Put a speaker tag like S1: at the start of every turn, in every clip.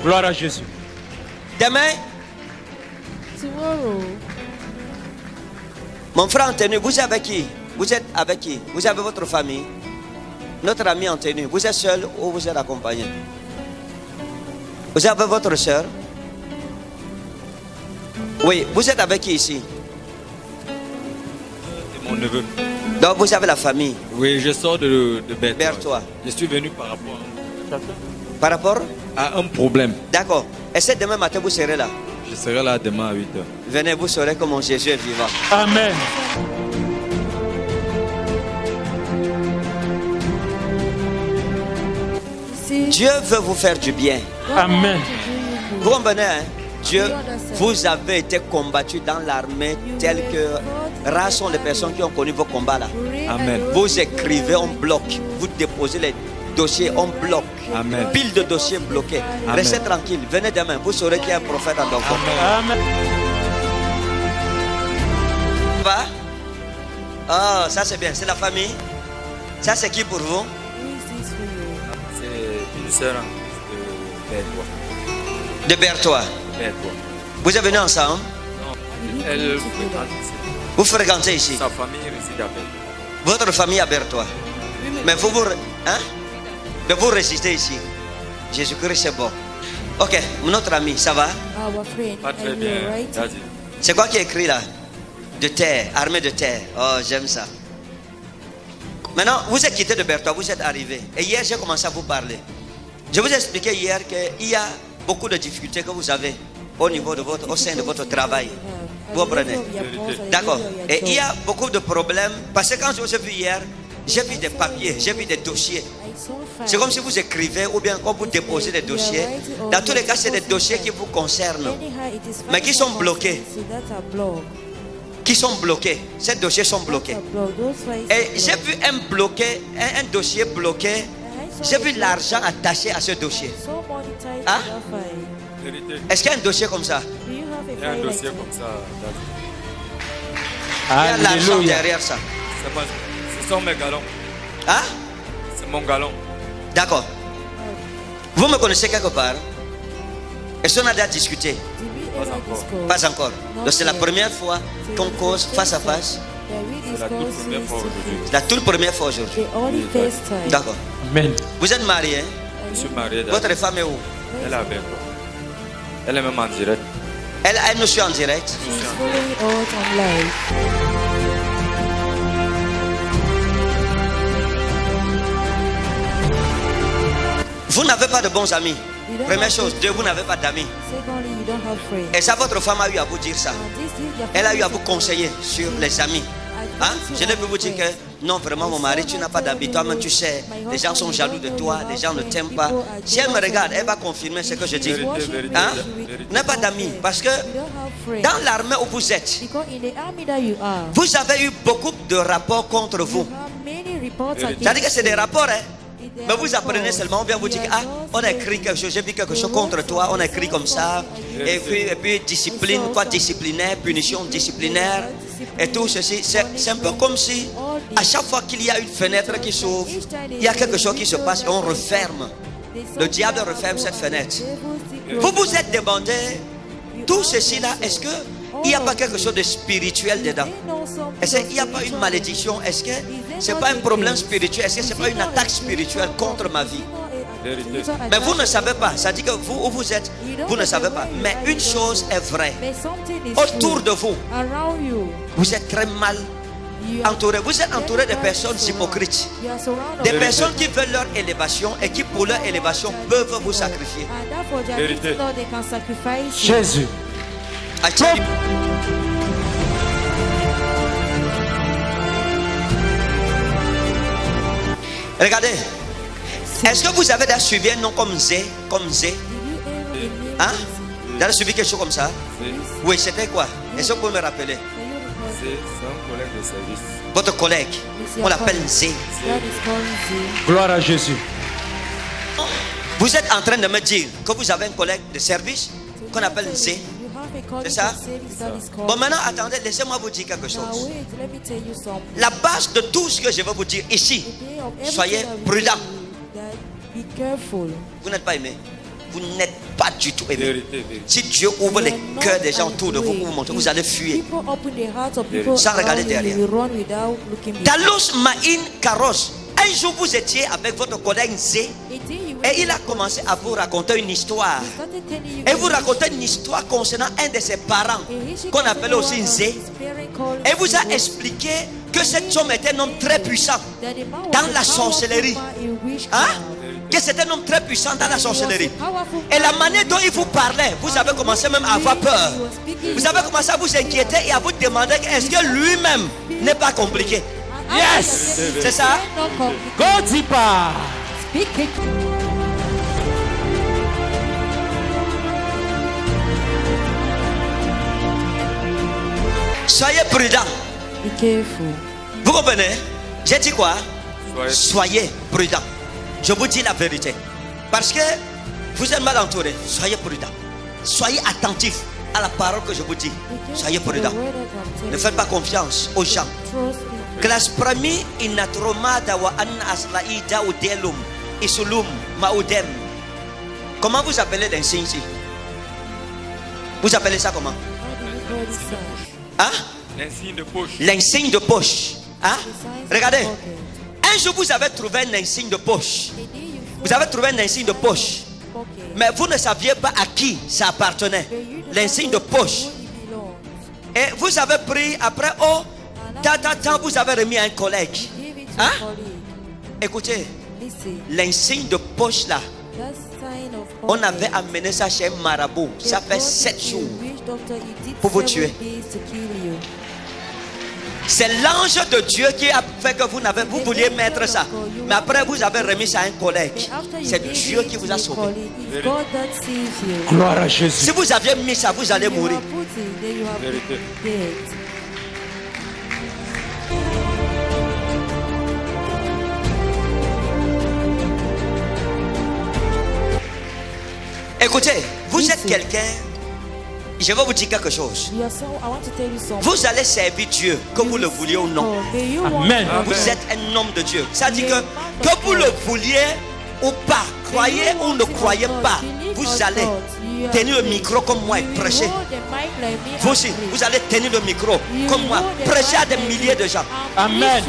S1: Gloire à Jésus.
S2: Demain,
S3: Tomorrow,
S2: mon frère Anthony, vous êtes avec qui? Vous êtes avec qui? Vous avez votre famille? Notre ami Anthony, vous êtes seul ou vous êtes accompagné? Vous avez votre soeur? Oui, vous êtes avec qui ici?
S4: C'est mon neveu.
S2: Donc vous avez la famille.
S4: Oui, je sors de Berthois.
S2: Berthois.
S4: Je suis venu par rapport
S2: Par rapport
S4: à un problème.
S2: D'accord. Et c'est demain matin, vous serez là.
S4: Je serai là demain à 8h.
S2: Venez, vous saurez que mon Jésus est vivant.
S1: Amen.
S2: Dieu veut vous faire du bien.
S1: Amen.
S2: Vous comprenez, hein? Dieu, vous avez été combattu dans l'armée tel que rares sont les personnes qui ont connu vos combats là.
S4: Amen.
S2: Vous écrivez en bloc, vous déposez les dossiers en bloc.
S4: Amen.
S2: Pile de dossiers bloqués.
S4: Amen.
S2: Restez tranquille, venez demain, vous saurez qu'il y a un prophète en donc.
S1: Amen.
S2: Va? Oh, ça c'est bien, c'est la famille. Ça c'est qui pour vous?
S4: C'est une sœur de Berthois.
S2: De Berthois.
S4: Berthois.
S2: Vous êtes venus ensemble?
S4: Non, elle fréquente ici.
S2: Vous fréquentez ici?
S4: Sa famille réside à Berthois.
S2: Votre famille à Berthois. Mais vous, hein? Mais vous résistez ici. Jésus-Christ c'est bon. Ok, notre ami, ça va?
S3: our friend,
S4: Pas très
S3: and
S4: bien.
S3: you're right.
S4: That's it.
S2: C'est quoi qui est écrit là? De terre, armée de terre. Oh, j'aime ça. Maintenant, vous êtes quitté de Berthois, vous êtes arrivé. Et hier, j'ai commencé à vous parler. Je vous ai expliqué hier qu'il y a beaucoup de difficultés que vous avez au sein de votre travail. Vous comprenez? D'accord. Et il y a beaucoup de problèmes. Parce que quand je vous ai vu hier, j'ai vu des papiers, j'ai vu des dossiers. C'est comme si vous écrivez ou bien quand vous déposez des dossiers. Dans tous les cas, c'est des dossiers qui vous concernent, mais qui sont bloqués. Qui sont bloqués. Ces dossiers sont bloqués. Et j'ai vu un dossier bloqué. J'ai vu l'argent attaché à ce dossier. Hein?
S4: Vérité.
S2: Est-ce qu'il y a un dossier comme ça?
S4: Il y a un dossier comme ça.
S2: Il y a l'argent
S1: Alléluia.
S2: derrière ça.
S4: Ce sont mes galons.
S2: Hein?
S4: C'est mon galon.
S2: D'accord. Vous me connaissez quelque part? Est-ce qu'on a déjà discuté? Pas encore. Donc c'est la première fois qu'on cause face à face.
S4: C'est la toute première fois aujourd'hui.
S2: C'est la toute première fois aujourd'hui. D'accord.
S1: Amen.
S2: Vous êtes marié?
S4: Je suis marié.
S2: Votre femme est où?
S4: Elle est à Berthois. Elle est même en direct.
S2: Elle nous suit en direct. Vous n'avez pas de bons amis. Première chose, deux, vous n'avez pas d'amis. Et ça, votre femme a eu à vous dire ça. Elle a eu à vous conseiller sur les amis. Hein? Je ne peux vous dire que non, vraiment, mon mari, tu n'as pas d'amis. Toi-même, tu sais, les gens sont jaloux de toi, les gens ne t'aiment pas. Si elle me regarde, elle va confirmer ce que je dis. Hein? Vous n'avez pas d'amis. Parce que dans l'armée où vous êtes, vous avez eu beaucoup de rapports contre vous. C'est-à-dire que c'est des rapports, hein? Mais vous apprenez seulement, on vient vous dire que, on a écrit quelque chose, j'ai vu quelque chose contre toi, on a écrit comme ça. Et puis discipline, quoi, disciplinaire, punition disciplinaire. Et tout ceci, c'est un peu comme si à chaque fois qu'il y a une fenêtre qui s'ouvre, il y a quelque chose qui se passe et on referme. Le diable referme cette fenêtre. Vous vous êtes demandé, tout ceci là, est-ce que il n'y a pas quelque chose de spirituel dedans? Est-ce qu'il n'y a pas une malédiction? Est-ce que ce n'est pas un problème spirituel? Est-ce que ce n'est pas une attaque spirituelle contre ma vie?
S4: Vérité.
S2: Mais vous ne savez pas. Ça dit que vous où vous êtes, vous ne savez pas. Mais une chose est vraie. Autour de vous, vous êtes très mal entouré. Vous êtes entouré de personnes hypocrites. Des personnes qui veulent leur élévation et qui pour leur élévation peuvent vous sacrifier.
S4: Vérité.
S1: Jésus.
S2: Regardez. Est-ce que vous avez déjà suivi un nom comme Zé? Comme Zé? Hein? Vous avez suivi quelque chose comme ça? Oui, c'était quoi? Est-ce que vous pouvez me rappeler?
S4: C'est un collègue de service.
S2: Votre collègue, on l'appelle Zé.
S1: Gloire à Jésus.
S2: Vous êtes en train de me dire que vous avez un collègue de service qu'on appelle Zé. C'est ça? Bon, maintenant, attendez, laissez-moi vous dire quelque chose. La base de tout ce que je vais vous dire ici, soyez prudents. Vous n'êtes pas aimé. vous n'êtes pas du tout aimé.
S4: Vérité, vérité.
S2: Si Dieu ouvre les cœurs des gens autour de vous, vous allez fuir. Sans regarder derrière. Talos Maïn Karos. Un jour, vous étiez avec votre collègue Zé et il a commencé à vous raconter une histoire. Et vous racontez une histoire concernant un de ses parents, qu'on appelle aussi Zé. Et vous a expliqué que cet homme était un homme très puissant dans la sorcellerie. Hein? Que c'était un homme très puissant dans la sorcellerie. Et la manière dont il vous parlait, vous avez commencé même à avoir peur. Vous avez commencé à vous inquiéter et à vous demander est-ce que lui-même n'est pas compliqué.
S1: Yes.
S2: C'est ça?
S1: Go deeper.
S2: Soyez prudents.
S1: Be careful.
S2: Vous comprenez? J'ai dit quoi?
S4: Soyez
S2: Soyez prudents. Je vous dis la vérité. Parce que vous êtes mal entourés. Soyez prudents. Soyez attentifs à la parole que je vous dis. Soyez prudents. Ne faites pas confiance aux gens. Classe prami inatromada wa an aslaida udelum isulum maudem. Comment vous appelez l'insigne ici? Vous appelez ça comment? Hein?
S4: L'insigne de poche.
S2: L'insigne de poche. Hein? Regardez. Un jour vous avez trouvé un insigne de poche. Vous avez trouvé un insigne de poche. Mais vous ne saviez pas à qui ça appartenait. L'insigne de poche. Et vous avez pris après, oh, tant, vous avez remis à un collègue. Hein? Écoutez, l'insigne de poche là, on avait amené ça chez un marabout. Ça fait 7 jours pour vous tuer. C'est l'ange de Dieu qui a fait que vous vouliez mettre ça. Mais après vous avez remis ça à un collègue. C'est Dieu qui vous a sauvé.
S1: Gloire à Jésus.
S2: Si vous aviez mis ça, vous allez mourir.
S4: Vérité.
S2: Écoutez, vous êtes quelqu'un. Je vais vous dire quelque chose. Vous allez servir Dieu, que vous le vouliez ou non.
S1: Amen.
S2: Vous êtes un homme de Dieu. Ça dit que vous le vouliez ou pas, croyez ou ne croyez pas, vous allez tenir le micro comme moi et prêcher. Vous aussi, vous allez tenir le micro comme moi, prêcher à des milliers de gens.
S1: Amen.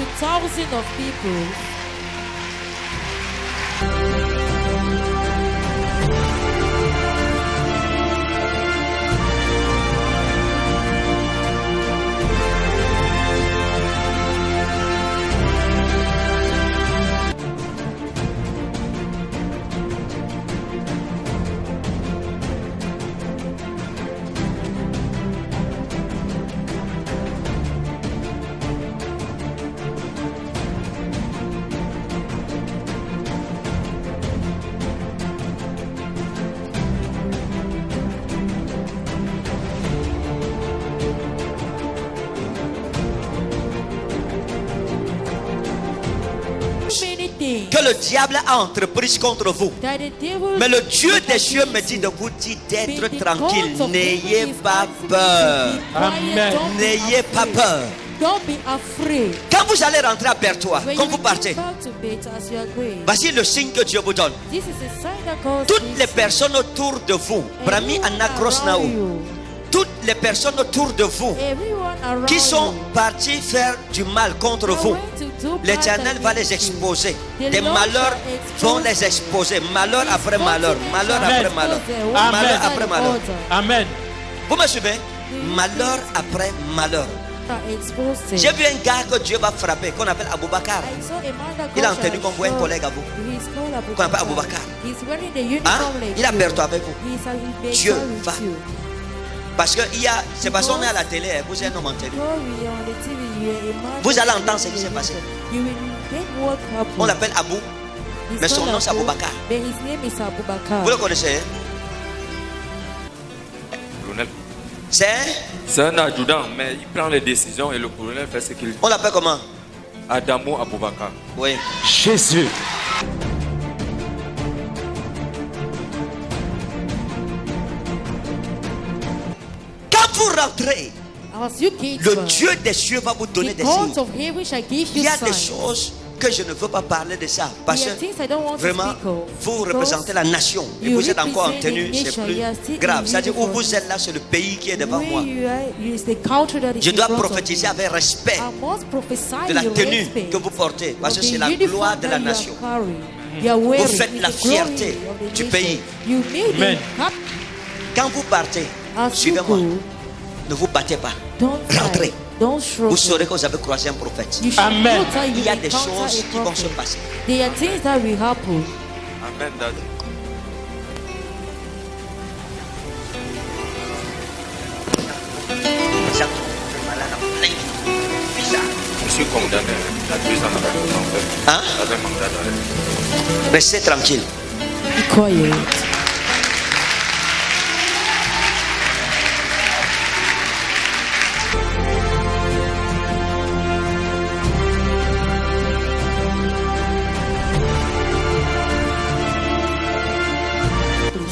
S2: Que le diable a entreprise contre vous. Mais le Dieu des cieux me dit de vous dire d'être tranquille. N'ayez pas peur.
S1: Amen.
S2: N'ayez pas peur.
S3: Don't be afraid.
S2: Quand vous allez rentrer à Pertois,
S3: When
S2: quand
S3: you
S2: vous partez,
S3: back to bed as you are going,
S2: voici le signe que Dieu vous donne.
S3: this is a sign that God
S2: Toutes
S3: sees
S2: les personnes autour de vous, Brami
S3: everyone
S2: Anakros Nao,
S3: around you.
S2: toutes les personnes autour de vous
S3: Everyone around
S2: qui sont
S3: you.
S2: partis faire du mal contre
S3: They
S2: vous,
S3: went to do bad
S2: l'Éternel va les
S3: against you.
S2: exposer.
S3: The
S2: Des
S3: Lord
S2: malheurs
S3: shall expose
S2: vont les exposer. Malheur après malheur. Malheur
S1: Amen.
S2: après malheur.
S1: Amen.
S2: Malheur après malheur.
S1: Amen.
S2: Vous me suivez? Malheur après malheur.
S3: Exposed.
S2: J'ai vu un gars que Dieu va frapper, qu'on appelle Aboubakar.
S3: I saw a man that
S2: Il a
S3: God
S2: entendu
S3: shall
S2: qu'on voit un
S3: show.
S2: collègue à vous.
S3: He is called Abu
S2: Qu'on appelle
S3: Bakr.
S2: Aboubakar.
S3: He's wearing the uniform
S2: Hein?
S3: like
S2: Il a
S3: you.
S2: perdu avec vous.
S3: He shall be
S2: Dieu
S3: with
S2: va.
S3: you.
S2: Parce que c'est parce qu'on est à la télé, hein, vous êtes un homme entendu.
S3: Because we are on the TV, you are a man
S2: Vous allez
S3: that
S2: entendre ce qui
S3: is
S2: s'est passé.
S3: You will get what happened.
S2: On l'appelle Abou,
S3: He's
S2: mais son
S3: called
S2: nom c'est
S3: Abu,
S2: Aboubakar.
S3: But his name is Abu Bakr.
S2: Vous le connaissez, hein?
S4: Colonel.
S2: C'est
S4: un adjudant, mais il prend les décisions et le colonel fait ce qu'il dit.
S2: on l'appelle comment?
S4: Adamo Aboubakar.
S2: Oui.
S1: Jésus.
S2: Quand vous rentrez,
S3: As you gate
S2: le
S3: first,
S2: Dieu des cieux va vous donner
S3: the
S2: des
S3: God
S2: signes.
S3: of heaven shall give
S2: Il
S3: you
S2: y a des
S3: signs.
S2: choses que je ne veux pas parler de ça. Parce
S3: There are things I don't want
S2: que
S3: to
S2: vraiment,
S3: speak of.
S2: vous
S3: Because
S2: représentez la nation. Et
S3: you
S2: vous êtes encore en
S3: represent
S2: tenue,
S3: the
S2: c'est
S3: nation.
S2: plus
S3: You are still
S2: grave.
S3: in
S2: C'est-à-dire où
S3: uniform.
S2: vous êtes là, c'est le pays qui est devant
S3: Where
S2: moi.
S3: you are, is the country that is
S2: Je
S3: in
S2: dois
S3: front of
S2: prophétiser
S3: you.
S2: avec respect
S3: I must prophesy
S2: de la
S3: your
S2: tenue
S3: respect
S2: que vous portez. Parce que
S3: of the
S2: c'est la
S3: uniform
S2: gloire de
S3: that
S2: la
S3: you are
S2: nation.
S3: carrying. You are wearing.
S2: faites
S3: It's
S2: la
S3: the glory
S2: fierté
S3: of the
S2: du
S3: nation.
S2: pays.
S3: You need
S1: Amen.
S3: it. Huh?
S2: Quand vous partez,
S3: As you
S2: suivez-moi.
S3: go,
S2: Ne vous battez pas.
S3: don't
S2: Rentrez.
S3: fight. Don't struggle.
S2: Vous saurez que vous avez croisé un prophète.
S3: You should
S1: Amen.
S3: know that you
S2: Il y a des
S3: encounter
S2: choses
S3: a
S2: qui vont se
S3: prophet.
S2: passer.
S3: There are things that will happen.
S4: Amen, Daddy.
S2: Les gens qui sont malades en plein bizarre.
S4: Je suis condamné. La puissance avec le enfer.
S2: Hein?
S4: Avec mandat d'arrêt.
S2: Restez tranquille.
S3: Be quiet.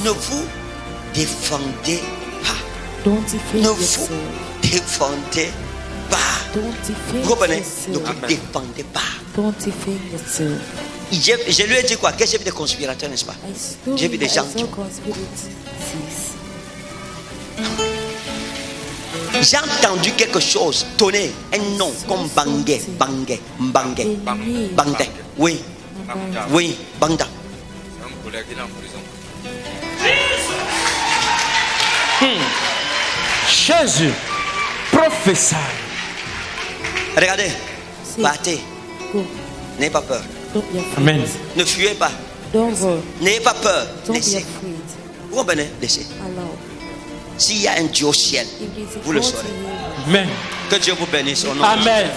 S2: Ne vous défendez pas.
S3: Don't defend
S2: Ne vous
S3: yourself.
S2: défendez pas.
S3: Don't defend
S2: Vous comprenez? Ne
S3: yourself.
S2: vous défendez pas.
S3: Don't defend yourself.
S2: Je lui ai dit quoi? Que j'ai vu des conspirateurs, n'est-ce pas? J'ai vu des gens qui- J'ai entendu quelque chose tonner un nom comme Bangé, Bangé, Bangé, Bangé. Oui, oui, Bangda.
S4: C'est un collègue, il est en prison.
S1: Jésus, prophétie.
S2: Regardez,
S3: Si.
S2: battez,
S3: Go.
S2: n'ayez pas peur.
S3: Don't be afraid.
S1: Amen.
S2: Ne fuyez pas,
S3: Don't run.
S2: n'ayez pas peur.
S3: Don't be
S2: Laissez.
S3: afraid.
S2: Vous comprenez? Laissez.
S3: Allow.
S2: S'il y a un Dieu au ciel,
S3: If there is a
S2: vous le
S3: God
S2: saurez.
S3: in heaven,
S1: Amen.
S2: Que Dieu vous bénisse au nom de Jésus.
S1: Amen.